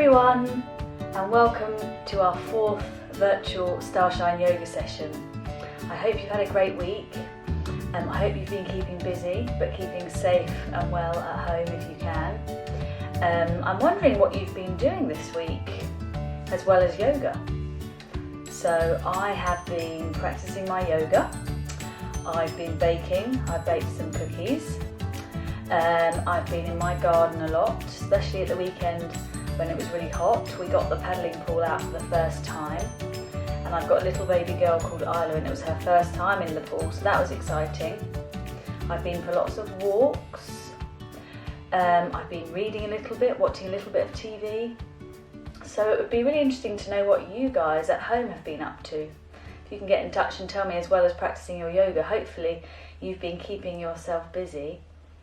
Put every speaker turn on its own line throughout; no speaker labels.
everyone, and welcome to our 4th virtual Starshine Yoga session. I hope you've had a great week. I hope you've been keeping busy, but keeping safe and well at home if you can. I'm wondering what you've been doing this week, as well as yoga. So I have been practicing my yoga. I've been baking. I baked some cookies. I've been in my garden a lot, especially at the weekend when it was really hot. We got the paddling pool out for the first time, and I've got a little baby girl called Isla, and it was her first time in the pool, so that was exciting. I've been for lots of walks. I've been reading a little bit, watching a little bit of TV. So it would be really interesting to know what you guys at home have been up to. If you can get in touch and tell me, as well as practicing your yoga, hopefully you've been keeping yourself busy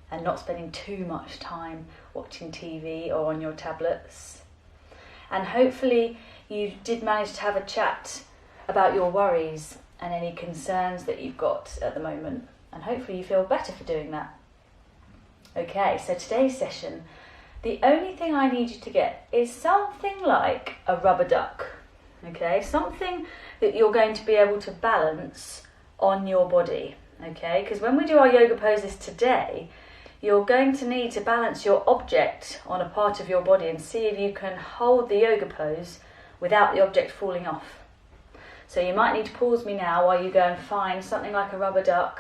and not spending too much time watching TV or on your tablets. And hopefully you did manage to have a chat about your worries and any concerns that you've got at the moment. And hopefully you feel better for doing that. Okay, so today's session, the only thing I need you to get is something like a rubber duck. Okay, something that you're going to be able to balance on your body. Okay, because when we do our yoga poses today, you're going to need to balance your object on a part of your body and see if you can hold the yoga pose without the object falling off. So you might need to pause me now while you go and find something like a rubber duck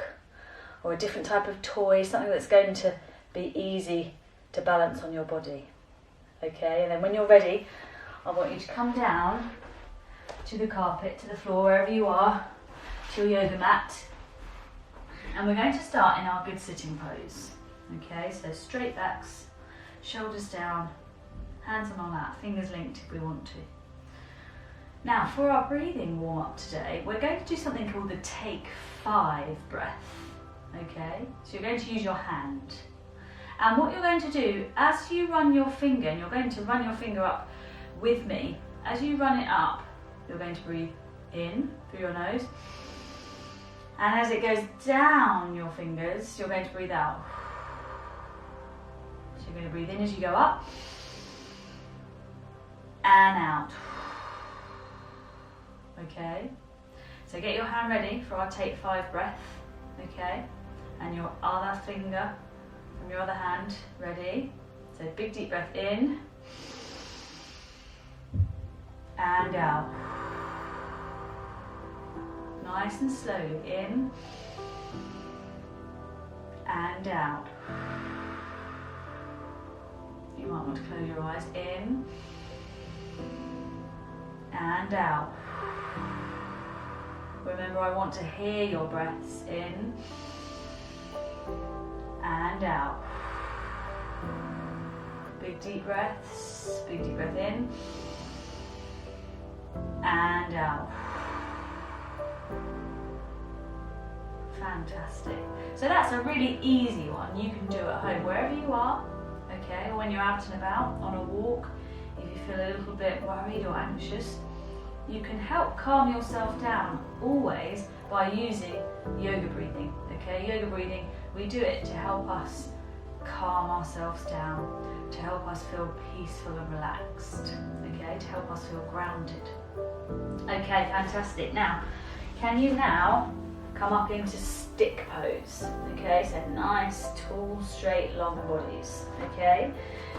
or a different type of toy, something that's going to be easy to balance on your body. Okay, and then when you're ready, I want you to come down to the carpet, to the floor, wherever you are, to your yoga mat. And we're going to start in our good sitting pose. Okay, so straight backs, shoulders down, hands on our lap, fingers linked if we want to. Now for our breathing warm up today, we're going to do something called the Take 5 breath. Okay, so you're going to use your hand. And what you're going to do, as you run your finger, and you're going to run your finger up with me, as you run it up, you're going to breathe in through your nose. And as it goes down your fingers, you're going to breathe out. So you're going to breathe in as you go up and out. Okay, so get your hand ready for our Take 5 breath. Okay, and your other finger from your other hand ready. So big deep breath in and out. Nice and slowly in and out. You might want to close your eyes. In and out. Remember, I want to hear your breaths. In and out. Big deep breaths. Big deep breath in and out. Fantastic. So that's a really easy one you can do at home, wherever you are. Okay, or when you're out and about on a walk, if you feel a little bit worried or anxious, you can help calm yourself down always by using yoga breathing. Okay, yoga breathing, we do it to help us calm ourselves down, to help us feel peaceful and relaxed. Okay, to help us feel grounded. Okay, fantastic. Now, can you now come up into stick pose? Okay, so nice, tall, straight, long bodies. Okay,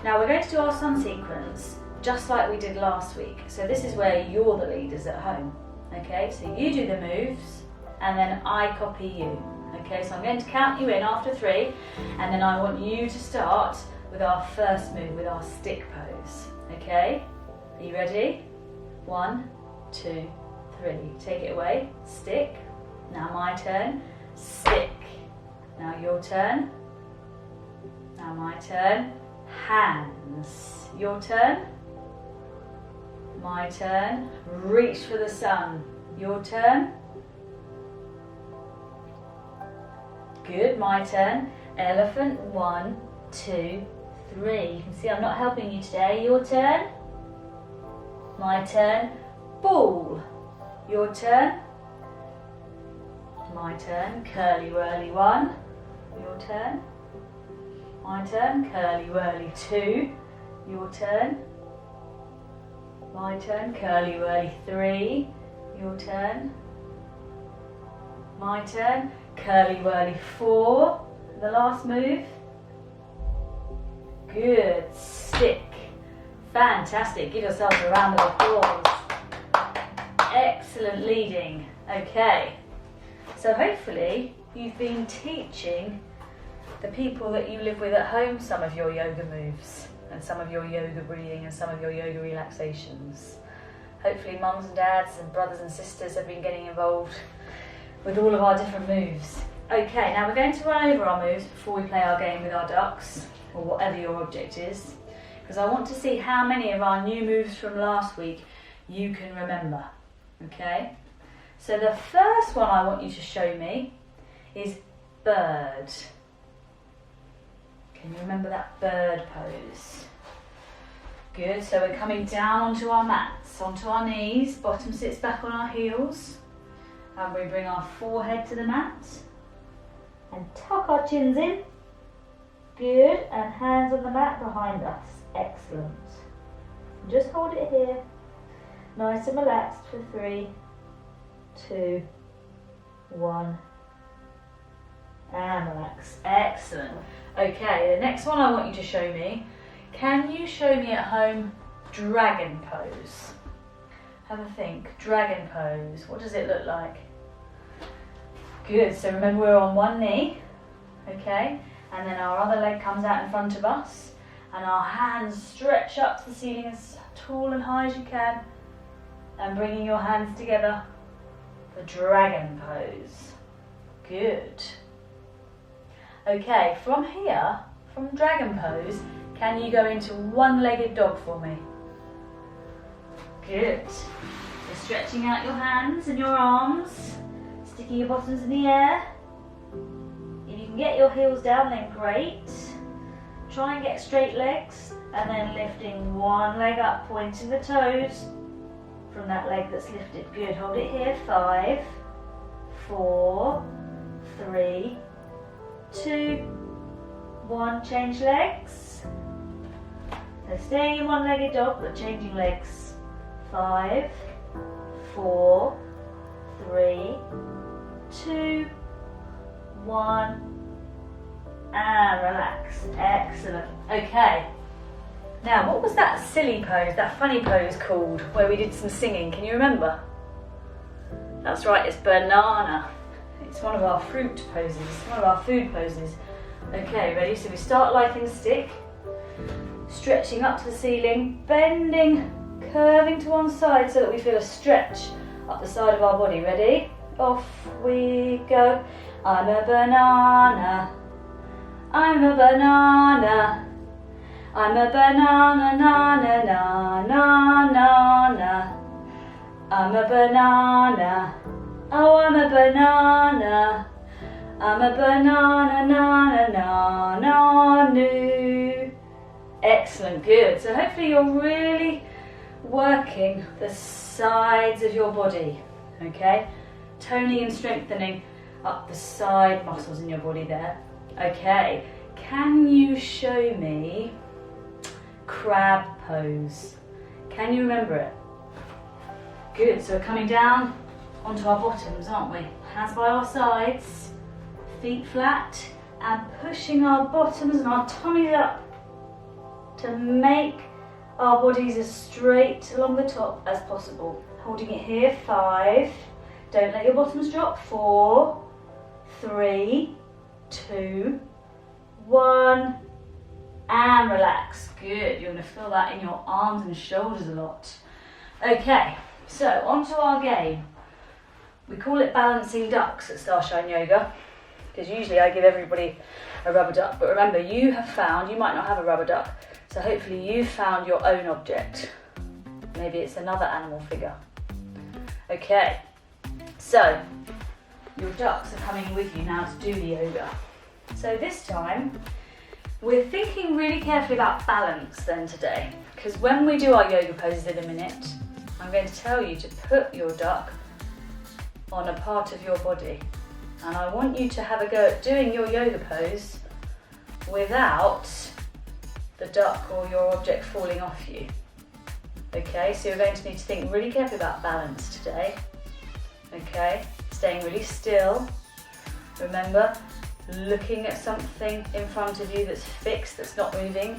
now we're going to do our sun sequence just like we did last week. So this is where you're the leaders at home. Okay, so you do the moves and then I copy you. Okay, so I'm going to count you in after 3, and then I want you to start with our first move, with our stick pose. Okay, are you ready? 1, 2, 3. Take it away. Stick. Now my turn. Stick. Now your turn. Now my turn. Hands. Your turn. My turn. Reach for the sun. Your turn. Good. My turn. Elephant. 1, 2, 3. You can see I'm not helping you today. Your turn. My turn. Ball. Your turn. My turn. Curly whirly 1. Your turn. My turn. Curly whirly 2. Your turn. My turn. Curly whirly 3. Your turn. My turn. Curly whirly 4. The last move. Good. Stick. Fantastic. Give yourselves a round of applause. Excellent leading. Okay. So hopefully you've been teaching the people that you live with at home some of your yoga moves and some of your yoga breathing and some of your yoga relaxations. Hopefully mums and dads and brothers and sisters have been getting involved with all of our different moves. Okay, now we're going to run over our moves before we play our game with our ducks, or whatever your object is, because I want to see how many of our new moves from last week you can remember. Okay? So the first one I want you to show me is bird. Can you remember that bird pose? Good, so we're coming down onto our mats, onto our knees, bottom sits back on our heels, and we bring our forehead to the mat, and tuck our chins in. Good, and hands on the mat behind us. Excellent. Just hold it here, nice and relaxed for 3, 2, 1, and relax. Excellent. Okay, the next one I want you to show me. Can you show me at home dragon pose? Have a think. Dragon pose. What does it look like? Good. So remember we're on one knee. Okay. And then our other leg comes out in front of us. And our hands stretch up to the ceiling as tall and high as you can. And bringing your hands together for dragon pose. Good. Okay, from here, from dragon pose, can you go into one-legged dog for me? Good. So stretching out your hands and your arms, sticking your bottoms in the air. If you can get your heels down, then great. Try and get straight legs, and then lifting one leg up, pointing the toes from that leg that's lifted. Good. Hold it here. 5, 4, 3, 2, 1. Change legs. So staying in one-legged dog, but changing legs. 5, 4, 3, 2, 1, and relax. Excellent. Okay. Now, what was that silly pose, that funny pose called, where we did some singing? Can you remember? That's right, it's banana. It's one of our fruit poses, one of our food poses. Okay, ready? So we start like in stick, stretching up to the ceiling, bending, curving to one side so that we feel a stretch up the side of our body. Ready? Off we go. I'm a banana. I'm a banana. I'm a banana, na na na na na na. I'm a banana. Oh, I'm a banana. I'm a banana, na na na na no. Excellent, good. So hopefully you're really working the sides of your body, okay? Toning and strengthening up the side muscles in your body there. Okay, can you show me crab pose? Can you remember it? Good, so we're coming down onto our bottoms, aren't we? Hands by our sides, feet flat, and pushing our bottoms and our tummies up to make our bodies as straight along the top as possible. Holding it here, 5, don't let your bottoms drop, 4, 3, 2, 1, and relax. Good, you're going to feel that in your arms and shoulders a lot. Okay, so onto our game. We call it balancing ducks at Starshine Yoga, because usually I give everybody a rubber duck, but remember you have found, you might not have a rubber duck, so hopefully you've found your own object. Maybe it's another animal figure. Okay, so your ducks are coming with you now to do the yoga. So this time, we're thinking really carefully about balance then today, because when we do our yoga poses in a minute, I'm going to tell you to put your duck on a part of your body. And I want you to have a go at doing your yoga pose without the duck or your object falling off you. Okay, so you're going to need to think really carefully about balance today. Okay, staying really still. Remember, looking at something in front of you that's fixed, that's not moving.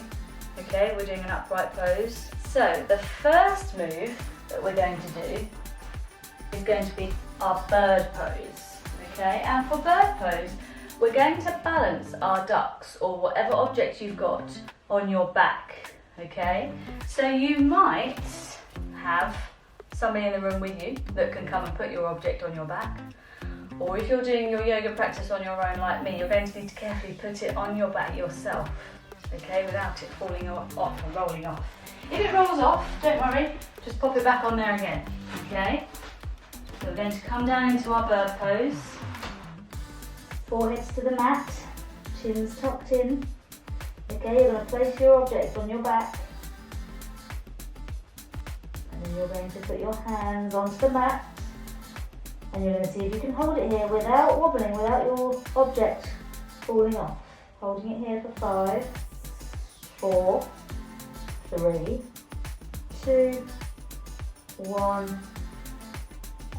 Okay, we're doing an upright pose. So the first move that we're going to do is going to be our bird pose. Okay, and for bird pose, we're going to balance our ducks or whatever object you've got on your back. Okay, so you might have somebody in the room with you that can come and put your object on your back. Or if you're doing your yoga practice on your own like me, you're going to need to carefully put it on your back yourself, okay, without it falling off or rolling off. If it rolls off, don't worry, just pop it back on there again, okay? So we're going to come down into our bird pose. Foreheads to the mat, chins tucked in. Okay, you're going to place your object on your back. And then you're going to put your hands onto the mat. And you're going to see if you can hold it here without wobbling, without your object falling off. Holding it here for 5, 4, 3, 2, 1,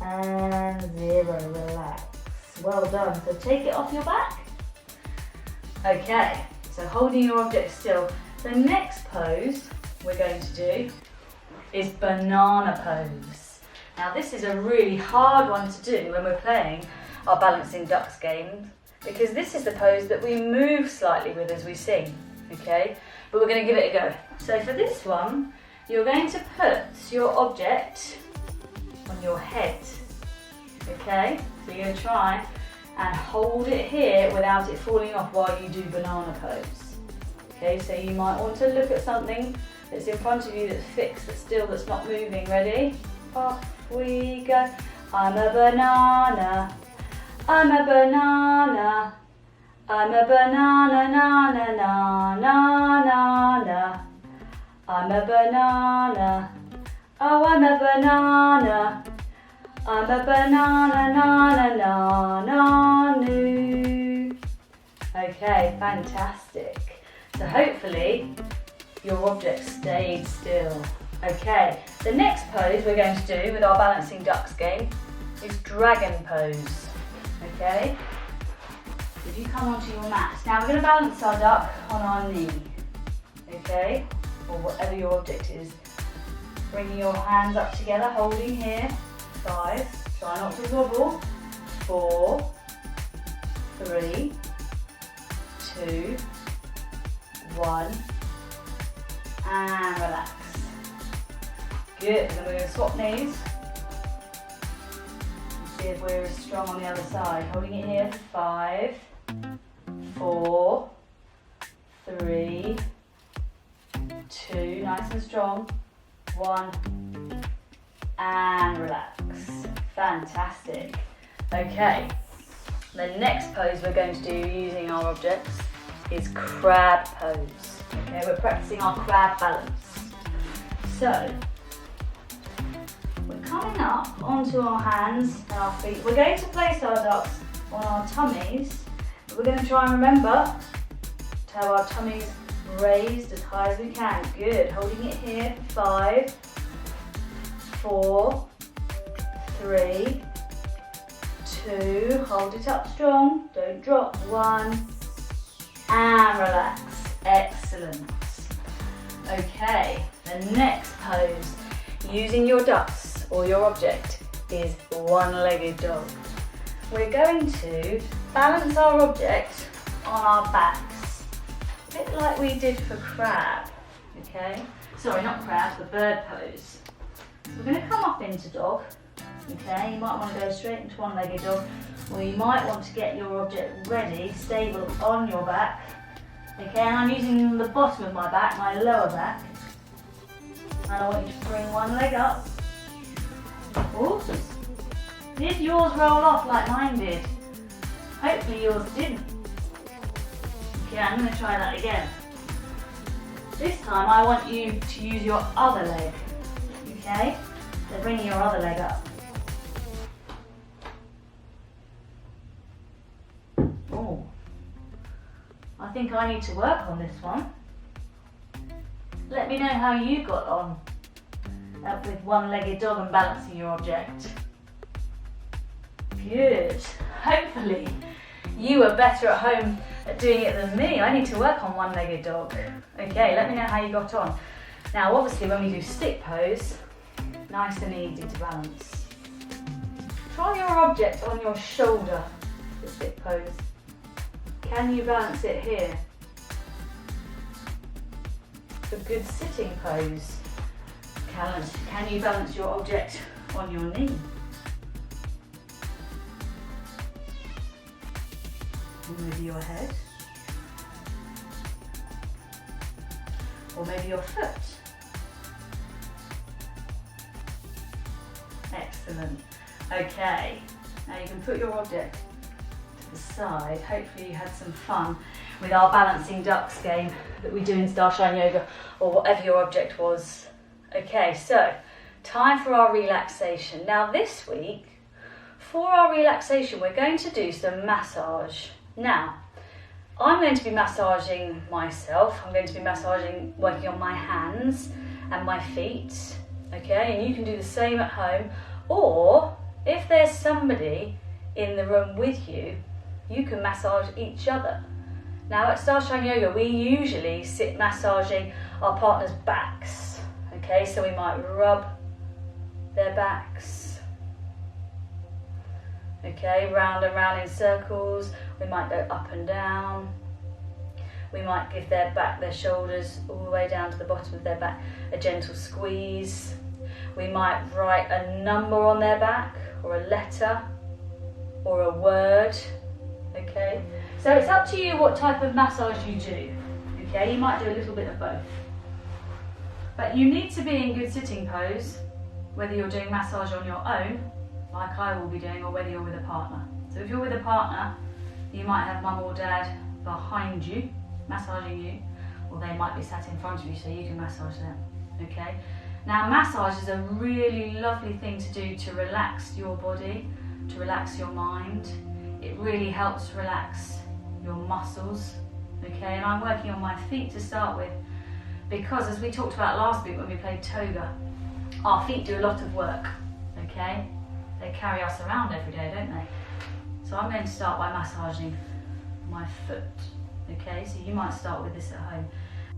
and 0. Relax. Well done. So take it off your back. Okay, so holding your object still. The next pose we're going to do is banana pose. Now this is a really hard one to do when we're playing our balancing ducks game, because this is the pose that we move slightly with as we sing, okay? But we're going to give it a go. So for this one, you're going to put your object on your head, okay? So you're going to try and hold it here without it falling off while you do banana pose. Okay, so you might want to look at something that's in front of you that's fixed, that's still, that's not moving. Ready? Off we go. I'm a banana. I'm a banana. I'm a banana, na na na na na na. I'm a banana. Oh, I'm a banana. I'm a banana, na na na na no. Okay, fantastic. So hopefully your object stayed still. Okay, the next pose we're going to do with our balancing ducks game is dragon pose. Okay, if you come onto your mat, now we're going to balance our duck on our knee. Okay, or whatever your object is. Bringing your hands up together, holding here. 5, try not to wobble. 4, 3, 2, 1, and relax. Good, then we're going to swap knees. See if we're as strong on the other side. Holding it here. 5, 4, 3, 2, nice and strong. 1, and relax. Fantastic. Okay, the next pose we're going to do using our objects is crab pose. Okay, we're practicing our crab balance. So, we're coming up onto our hands and our feet. We're going to place our ducks on our tummies, but we're going to try and remember to have our tummies raised as high as we can. Good, holding it here. 5, 4, 3, 2, hold it up strong, don't drop. 1, and relax. Excellent. Okay, the next pose using your ducks or your object is one-legged dog. We're going to balance our object on our backs, a bit like we did for crab, okay? Sorry, not crab, the bird pose. So we're going to come up into dog, okay? You might want to go straight into one-legged dog, or you might want to get your object ready, stable on your back, okay? And I'm using the bottom of my back, my lower back, and I want you to bring one leg up. Oops. Did yours roll off like mine did? Hopefully yours didn't. Okay, I'm going to try that again. This time I want you to use your other leg. Okay? So bring your other leg up. Oh. I think I need to work on this one. Let me know how you got on. up with one-legged dog and balancing your object. Good. Hopefully you are better at home at doing it than me. I need to work on one-legged dog. Okay, let me know how you got on. Now obviously when we do stick pose, nice and easy to balance. Try your object on your shoulder for stick pose. Can you balance it here? For good sitting pose, can you balance your object on your knee? Maybe your head, or maybe your foot. Excellent. Okay, now you can put your object to the side. Hopefully you had some fun with our balancing ducks game that we do in Starshine Yoga, or whatever your object was. Okay, so time for our relaxation. Now this week, for our relaxation, we're going to do some massage. Now, I'm going to be massaging myself. I'm going to be working on my hands and my feet. Okay, and you can do the same at home. Or, if there's somebody in the room with you, you can massage each other. Now at Starshine Yoga, we usually sit massaging our partners' backs. Okay, so we might rub their backs. Okay, round and round in circles. We might go up and down. We might give their back, their shoulders, all the way down to the bottom of their back, a gentle squeeze. We might write a number on their back, or a letter, or a word. Okay, so it's up to you what type of massage you do. Okay, you might do a little bit of both. But you need to be in good sitting pose, whether you're doing massage on your own, like I will be doing, or whether you're with a partner. So if you're with a partner, you might have mum or dad behind you, massaging you, or they might be sat in front of you so you can massage them. Okay? Now massage is a really lovely thing to do to relax your body, to relax your mind. It really helps relax your muscles. Okay, and I'm working on my feet to start with, because as we talked about last week when we played toga, our feet do a lot of work. Okay? They carry us around every day, don't they? So I'm going to start by massaging my foot. Okay, so you might start with this at home.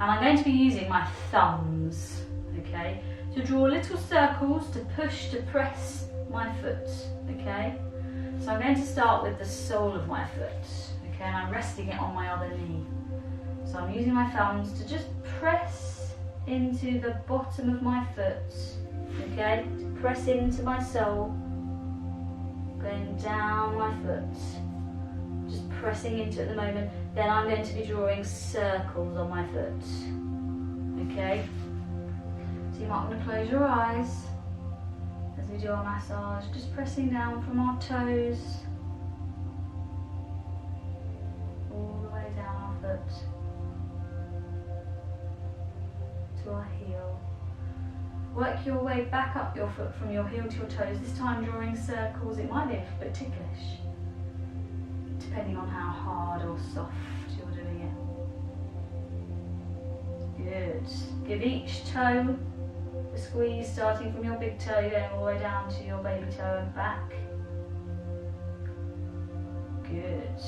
And I'm going to be using my thumbs, okay, to draw little circles to push, to press my foot, okay? So I'm going to start with the sole of my foot, okay, and I'm resting it on my other knee. So I'm using my thumbs to just press into the bottom of my foot, okay, to press into my sole, going down my foot, just pressing into it at the moment. Then I'm going to be drawing circles on my foot, okay? So you might want to close your eyes as we do our massage, just pressing down from our toes all the way down our foot to our heel. Work your way back up your foot from your heel to your toes, this time drawing circles. It might be a little bit ticklish, depending on how hard or soft you're doing it. Good. Give each toe a squeeze, starting from your big toe, going all the way down to your baby toe and back. Good.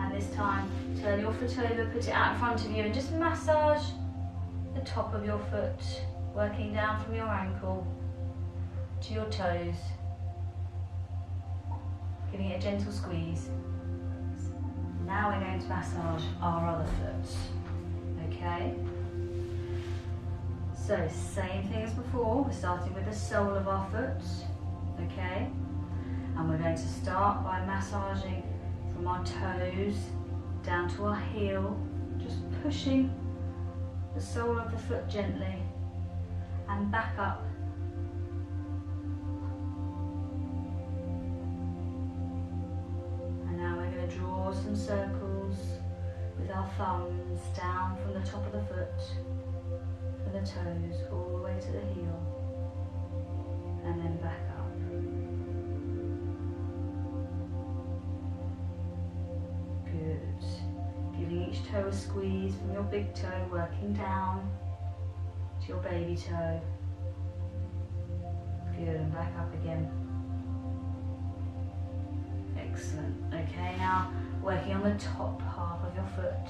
And this time, turn your foot over, put it out in front of you, and just massage the top of your foot, working down from your ankle to your toes, giving it a gentle squeeze. Now we're going to massage our other foot, okay? So same thing as before, we're starting with the sole of our foot, okay? And we're going to start by massaging from our toes down to our heel, just pushing the sole of the foot gently and back up. And now we're going to draw some circles with our thumbs down from the top of the foot, from the toes all the way to the heel, and then back up. Good. Giving each toe a squeeze from your big toe, working down to your baby toe, Good, and back up again. Excellent. Okay, now working on the top half of your foot.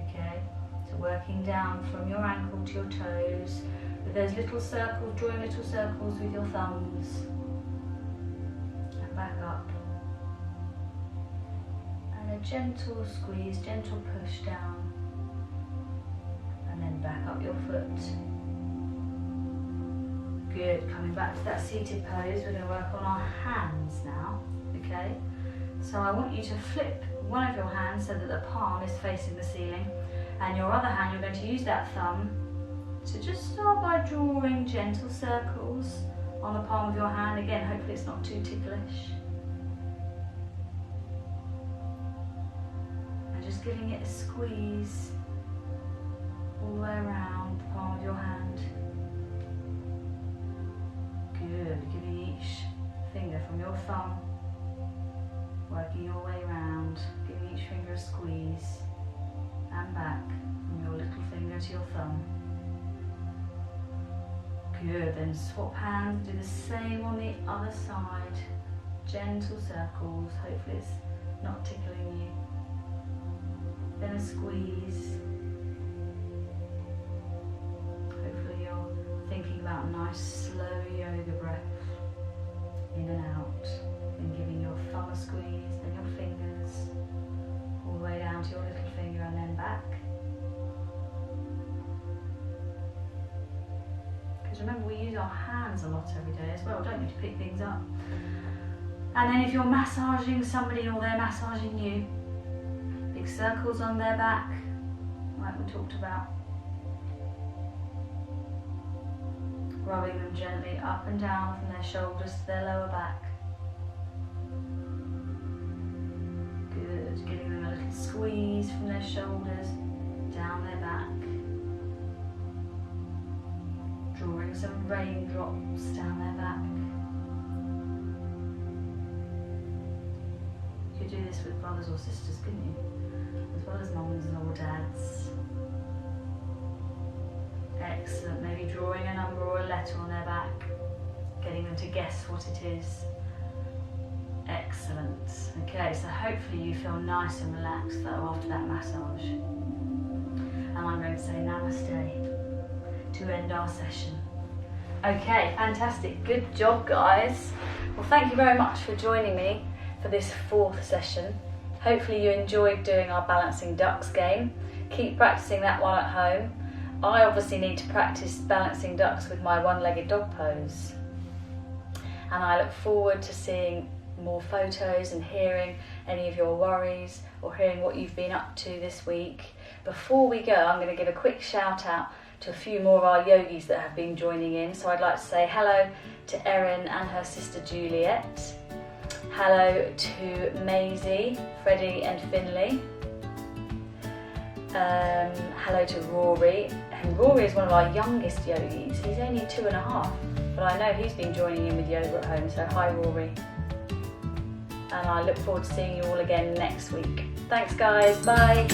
Okay, so working down from your ankle to your toes with those little circles, drawing little circles with your thumbs. And back up. And a gentle squeeze, gentle push down. And then back up your foot. Good, coming back to that seated pose, we're going to work on our hands now, okay? So I want you to flip one of your hands so that the palm is facing the ceiling, and your other hand, you're going to use that thumb to just start by drawing gentle circles on the palm of your hand. Again, hopefully it's not too ticklish. And just giving it a squeeze all the way around the palm of your hand. Good, giving each finger from your thumb, working your way around, giving each finger a squeeze, and back from your little finger to your thumb. Good, then swap hands, do the same on the other side. Gentle circles, hopefully it's not tickling you. Then a squeeze. Hopefully you're thinking about a nice slow yoga breath in and out, and giving your thumb a squeeze, then your fingers all the way down to your little finger and then back. Because remember, we use our hands a lot every day as well, don't we, to pick things up. And then if you're massaging somebody or they're massaging you, big circles on their back, like we talked about. Rubbing them gently up and down from their shoulders to their lower back. Good, giving them a little squeeze from their shoulders down their back. Drawing some raindrops down their back. You could do this with brothers or sisters, couldn't you? As well as mums or dads. Excellent, maybe drawing a number or a letter on their back, getting them to guess what it is. Excellent. Okay, so hopefully you feel nice and relaxed though after that massage. And I'm going to say namaste to end our session. Okay, fantastic. Good job, guys. Well, thank you very much for joining me for this 4th session. Hopefully you enjoyed doing our balancing ducks game. Keep practicing that one at home. I obviously need to practice balancing ducks with my one-legged dog pose. And I look forward to seeing more photos and hearing any of your worries or hearing what you've been up to this week. Before we go, I'm going to give a quick shout out to a few more of our yogis that have been joining in. So I'd like to say hello to Erin and her sister Juliet. Hello to Maisie, Freddie and Finley. Hello to Rory, and Rory is one of our youngest yogis. He's only 2.5, but I know he's been joining in with yoga at home, so hi Rory. And I look forward to seeing you all again next week. Thanks guys, bye.